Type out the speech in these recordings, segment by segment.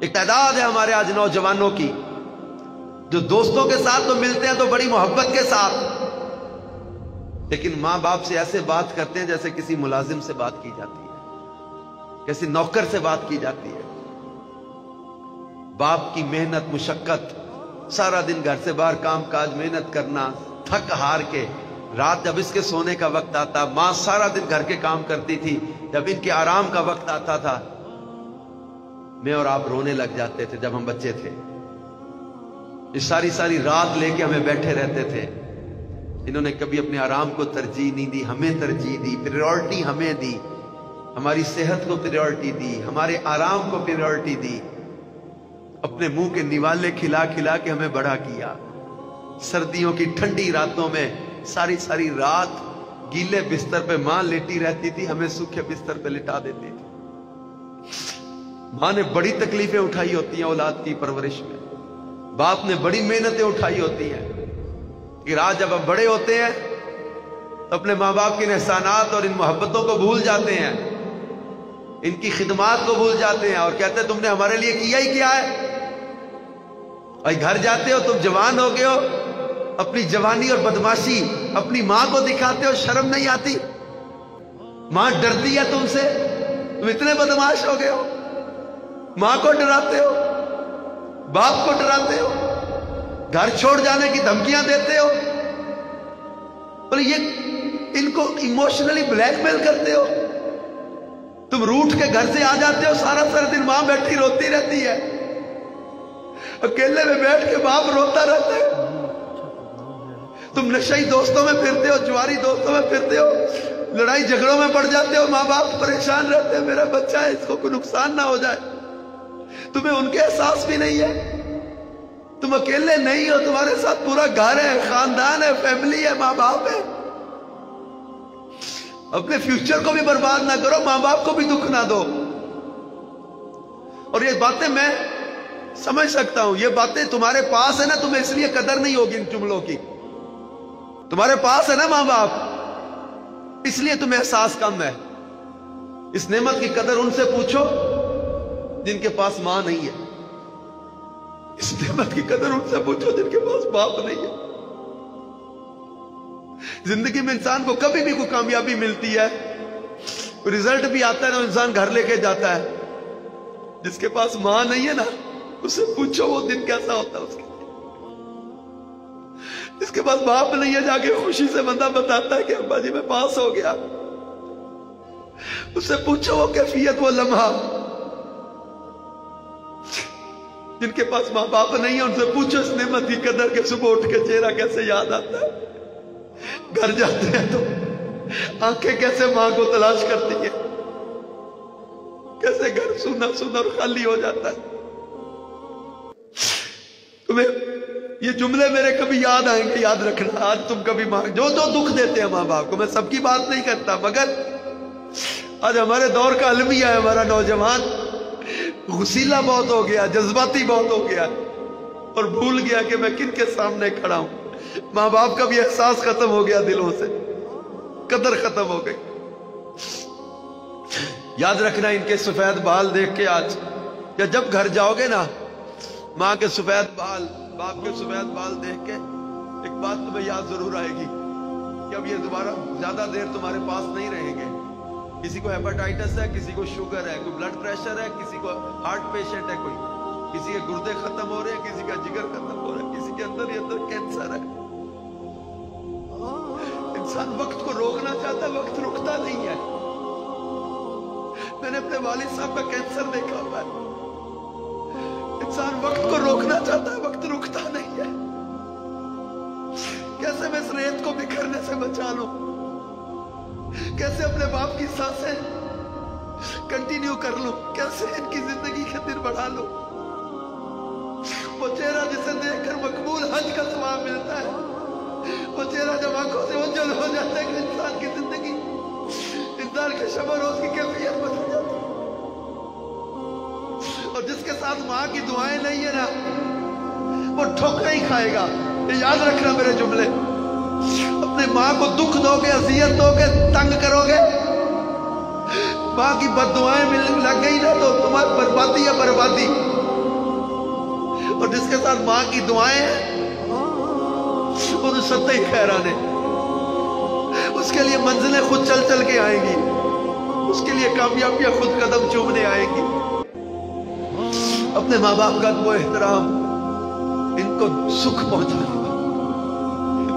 ایک تعداد ہے ہمارے آج نوجوانوں کی جو دوستوں کے ساتھ تو ملتے ہیں تو بڑی محبت کے ساتھ، لیکن ماں باپ سے ایسے بات کرتے ہیں جیسے کسی ملازم سے بات کی جاتی ہے، کسی نوکر سے بات کی جاتی ہے۔ باپ کی محنت مشقت، سارا دن گھر سے باہر کام کاج محنت کرنا، تھک ہار کے رات جب اس کے سونے کا وقت آتا، ماں سارا دن گھر کے کام کرتی تھی، جب ان کے آرام کا وقت آتا تھا میں اور آپ رونے لگ جاتے تھے جب ہم بچے تھے۔ یہ ساری ساری رات لے کے ہمیں بیٹھے رہتے تھے۔ انہوں نے کبھی اپنے آرام کو ترجیح نہیں دی، ہمیں ترجیح دی، پریورٹی ہمیں دی، ہماری صحت کو پریورٹی دی، ہمارے آرام کو پریورٹی دی، اپنے منہ کے نوالے کھلا کھلا کے ہمیں بڑا کیا۔ سردیوں کی ٹھنڈی راتوں میں ساری ساری رات گیلے بستر پہ ماں لیٹی رہتی تھی، ہمیں سوکھے بستر پہ لٹا دیتی تھی۔ ماں نے بڑی تکلیفیں اٹھائی ہوتی ہیں اولاد کی پرورش میں، باپ نے بڑی محنتیں اٹھائی ہوتی ہیں، کہ آج جب ہم بڑے ہوتے ہیں تو اپنے ماں باپ کے احسانات اور ان محبتوں کو بھول جاتے ہیں، ان کی خدمات کو بھول جاتے ہیں اور کہتے ہیں تم نے ہمارے لیے کیا ہی کیا ہے۔ اور گھر جاتے ہو تم جوان ہو گئے ہو، اپنی جوانی اور بدماشی اپنی ماں کو دکھاتے ہو، شرم نہیں آتی؟ ماں ڈرتی ہے تم سے، تم اتنے بدماش ہو گئے ہو، ماں کو ڈراتے ہو، باپ کو ڈراتے ہو، گھر چھوڑ جانے کی دھمکیاں دیتے ہو، اور یہ ان کو ایموشنلی بلیک میل کرتے ہو۔ تم روٹ کے گھر سے آ جاتے ہو، سارا دن ماں بیٹھی روتی رہتی ہے، اکیلے میں بیٹھ کے باپ روتا رہتا ہے۔ تم نشئی دوستوں میں پھرتے ہو، جواری دوستوں میں پھرتے ہو، لڑائی جھگڑوں میں پڑ جاتے ہو، ماں باپ پریشان رہتے ہیں میرا بچہ ہے اس کو کوئی نقصان نہ ہو جائے۔ تمہیں ان کے احساس بھی نہیں ہے، تم اکیلے نہیں ہو، تمہارے ساتھ پورا گھر ہے، خاندان ہے، فیملی ہے، ماں باپ ہے۔ اپنے فیوچر کو بھی برباد نہ کرو، ماں باپ کو بھی دکھ نہ دو۔ اور یہ باتیں میں سمجھ سکتا ہوں، یہ باتیں تمہارے پاس ہے نا، تمہیں اس لیے قدر نہیں ہوگی ان جملوں کی۔ تمہارے پاس ہے نا ماں باپ، اس لیے تمہیں احساس کم ہے۔ اس نعمت کی قدر ان سے پوچھو جن کے پاس ماں نہیں ہے، اس نعمت کی قدر ان سے پوچھو جن کے پاس باپ نہیں ہے۔ زندگی میں انسان کو کبھی بھی کوئی کامیابی ملتی ہے، کوئی رزلٹ بھی آتا ہے نا، انسان گھر لے کے جاتا ہے، جس کے پاس ماں نہیں ہے نا اس سے پوچھو وہ دن کیسا ہوتا ہے اس کے۔ جس کے پاس باپ نہیں ہے جا کے خوشی سے بندہ بتاتا ہے کہ ابا جی میں پاس ہو گیا، اس سے پوچھو وہ کیفیت، وہ لمحہ۔ جن کے پاس ماں باپ نہیں ہے ان سے پوچھو اس نعمت کی قدر کہ صبح اٹھ کے چہرہ کیسے یاد آتا ہے، گھر جاتے ہیں تو آنکھیں کیسے ماں کو تلاش کرتی ہیں، کیسے گھر سونا سونا اور خالی ہو جاتا ہے۔ تمہیں یہ جملے میرے کبھی یاد آئیں گے، یاد رکھنا۔ آج تم کبھی ماں جو دکھ دیتے ہیں ماں باپ کو، میں سب کی بات نہیں کرتا، مگر آج ہمارے دور کا المیہ ہے ہمارا نوجوان، غسیلہ بہت ہو گیا، جذباتی بہت ہو گیا، اور بھول گیا کہ میں کن کے سامنے کھڑا ہوں۔ ماں باپ کا بھی احساس ختم ہو گیا، دلوں سے قدر ختم ہو گئی۔ یاد رکھنا ان کے سفید بال دیکھ کے آج، یا جب گھر جاؤ گے نا، ماں کے سفید بال، باپ کے سفید بال دیکھ کے ایک بات تمہیں یاد ضرور آئے گی کہ اب یہ دوبارہ زیادہ دیر تمہارے پاس نہیں رہیں گے۔ کسی کو ہیپاٹائٹس ہے، کسی کو شوگر ہے، کوئی بلڈ پریشر ہے، کسی کو ہارٹ پیشنٹ ہے، کوئی کسی کے گردے ختم ہو رہے ہیں، کسی کا جگر ختم ہو رہا ہے، کسی کے اندر ہی اندر کینسر ہے۔ انسان وقت کو روکنا چاہتا ہے، وقت رکتا نہیں ہے۔ میں نے اپنے والد صاحب کا کینسر دیکھا ہوا ہے۔ انسان وقت کو روکنا چاہتا ہے، وقت رکتا نہیں ہے۔ کیسے میں اس ریت کو بکھرنے سے بچا لوں، کیسے اپنے باپ کی سانسیں کنٹینیو کر لوں، کیسے ان کی زندگی کے دن بڑھا لوں۔ وہ چہرہ جسے دیکھ کر مقبول حج کا ثواب ملتا ہے، وہ چہرہ جب آنکھوں سے اوجھل ہو جاتا ہے کہ انسان کی زندگی، انسان کے شب و روز کی کیفیت بدل جاتی ہے۔ اور جس کے ساتھ ماں کی دعائیں نہیں ہے نا، وہ ٹھوکریں ہی کھائے گا۔ یہ یاد رکھنا میرے جملے۔ اپنے ماں کو دکھ دو گے، اذیت دو گے، تنگ کرو گے، ماں کی بد دعائیں لگ گئی نا تو تمہاری بربادی ہے بربادی۔ اور جس کے ساتھ ماں کی دعائیں ہیں وہ تو ستے خیرہ نے، اس کے لیے منزلیں خود چل چل کے آئیں گی، اس کے لیے کامیابیاں خود قدم چومنے آئیں گی۔ اپنے ماں باپ کا وہ احترام، ان کو سکھ پہنچانے والا، ان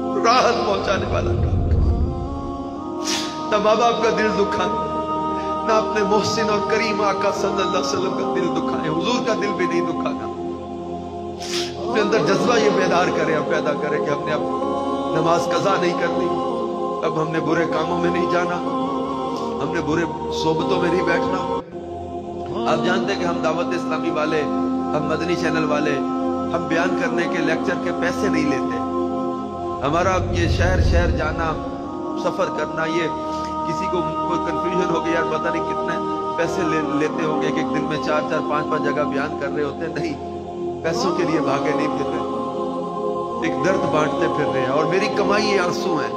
کو راحت پہنچانے والا کام کرو۔ نہ ماں باپ کا دل دکھائیں، نہ اپنے محسن اور کریم آقا صلی اللہ علیہ وسلم کا دل دکھائیں، حضور کا دل بھی نہیں دکھانا۔ اپنے اندر جذبہ یہ بیدار کریں اور پیدا کریں کہ ہم نے اب نماز قضا نہیں کرنی، اب ہم نے برے کاموں میں نہیں جانا، ہم نے برے صحبتوں میں نہیں بیٹھنا۔ آپ جانتے ہیں کہ ہم دعوت اسلامی والے، ہم مدنی چینل والے، ہم بیان کرنے کے لیکچر کے پیسے نہیں لیتے۔ ہمارا یہ شہر شہر جانا، سفر کرنا، یہ کسی کو کوئی کنفیوژن ہو گیا یار پتہ نہیں کتنے پیسے لیتے ہوں گے، ایک دن میں 4 5 جگہ بیان کر رہے ہوتے ہیں۔ نہیں، پیسوں کے لیے بھاگے نہیں پھر رہے، ایک درد بانٹتے پھر رہے ہیں، اور میری کمائی یہ آنسو ہیں،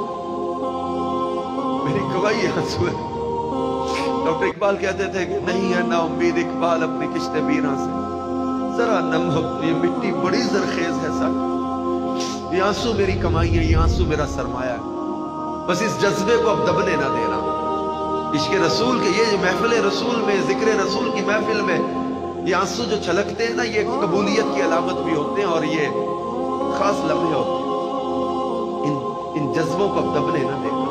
میری کمائی یہ آنسو ہے۔ ڈاکٹر اقبال کہتے تھے کہ نہیں ہے نا امید اقبال اپنی کشت ویراں سے، ذرا نم ہو یہ مٹی بڑی زرخیز ہے ساتھ، یہ آنسو میری کمائی ہے، یہ آنسو میرا سرمایہ ہے۔ بس اس جذبے کو اب دبنے نہ دینا۔ عشق رسول کے یہ محفل رسول میں، ذکر رسول کی محفل میں یہ آنسو جو چھلکتے ہیں نا، یہ قبولیت کی علامت بھی ہوتے ہیں اور یہ خاص لمحے ہوتے ہیں۔ ان جذبوں کو اب دبنے نہ دینا،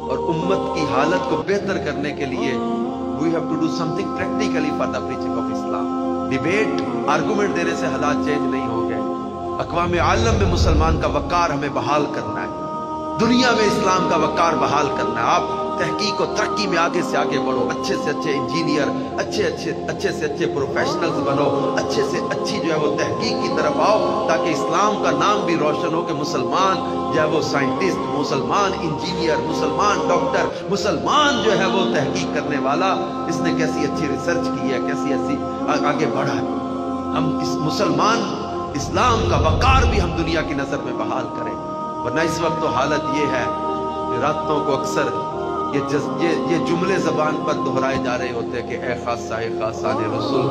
اور امت کی حالت کو بہتر کرنے کے لیے we have to do something practically for the preaching of Islam۔ Debate, argument دینے سے حالات چینج نہیں ہوں گے۔ اقوام عالم میں مسلمان کا وقار ہمیں بحال کرنا ہے، دنیا میں اسلام کا وقار بحال کرنا ہے۔ آپ تحقیق و ترقی میں آگے سے آگے بڑھو، اچھے سے اچھے انجینئر، اچھے سے اچھے پروفیشنلز بنو، اچھے سے اچھی جو ہے وہ تحقیق کی طرف آؤ، تاکہ اسلام کا نام بھی روشن ہو کہ مسلمان جو ہے وہ سائنٹسٹ، مسلمان انجینئر، مسلمان ڈاکٹر، مسلمان جو ہے وہ تحقیق کرنے والا، اس نے کیسی اچھی ریسرچ کی ہے، کیسی ایسی آگے بڑھا ہے۔ ہم اس مسلمان اسلام کا وقار بھی ہم دنیا کی نظر میں بحال کریں، ورنہ اس وقت تو حالت یہ ہے کہ راتوں کو اکثر یہ جملے زبان پر دہرائے جا رہے ہوتے ہیں کہ اے خاصان رسول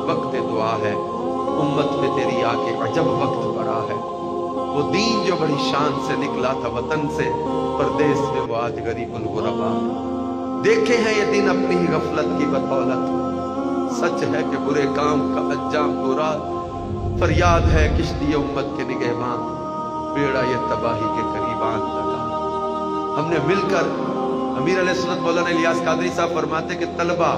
وقت دعا ہے، امت میں تیری آ کے عجب وقت پڑا ہے، وہ دین جو بڑی شان سے نکلا تھا وطن سے، پردیس میں وہ آج غریب الغربا ہے۔ دیکھے ہیں یہ دن اپنی ہی غفلت کی بدولت، سچ ہے کہ برے کام کا انجام برا، فریاد ہے کشتی امت کے نگہبان، بیڑا یہ تباہی کے قریبان لگا۔ ہم نے مل کر، امیر علیہ السلام مولانا الیاس قادری صاحب فرماتے کہ طلبہ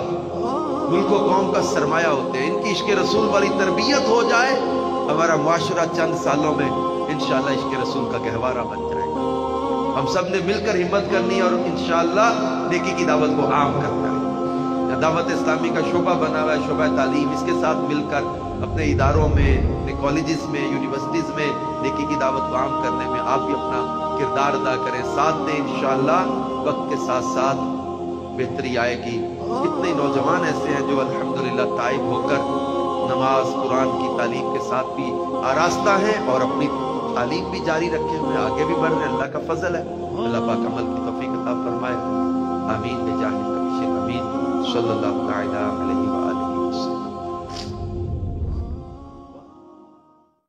ملک و قوم کا سرمایہ ہوتے ہیں، ان کی عشق رسول والی تربیت ہو جائے، ہمارا معاشرہ چند سالوں میں انشاءاللہ عشق رسول کا گہوارہ بن جائے گا۔ ہم سب نے مل کر ہمت کرنی اور انشاءاللہ نیکی کی دعوت کو عام کرنا ہے۔ دعوت اسلامی کا شعبہ بنا ہوا ہے، شعبہ تعلیم، اس کے ساتھ مل کر اپنے اداروں میں، اپنے کالجز میں، یونیورسٹیز میں نیکی کی دعوت کو عام کرنے میں آپ بھی اپنا کردار ادا کریں، ساتھ دیں۔ انشاءاللہ وقت کے ساتھ ساتھ بہتری آئے گی۔ کتنے نوجوان ایسے ہیں جو الحمدللہ تائب ہو کر نماز، قرآن کی تعلیم کے ساتھ بھی آراستہ ہیں اور اپنی تعلیم بھی جاری رکھے ہوئے آگے بھی بڑھ رہے ہیں۔ اللہ کا فضل ہے، اللہ پاک عمل کی توفیق عطا فرمائے۔ آمین بجاہ نبی امین صلی اللہ تعالی علیہ وآلہ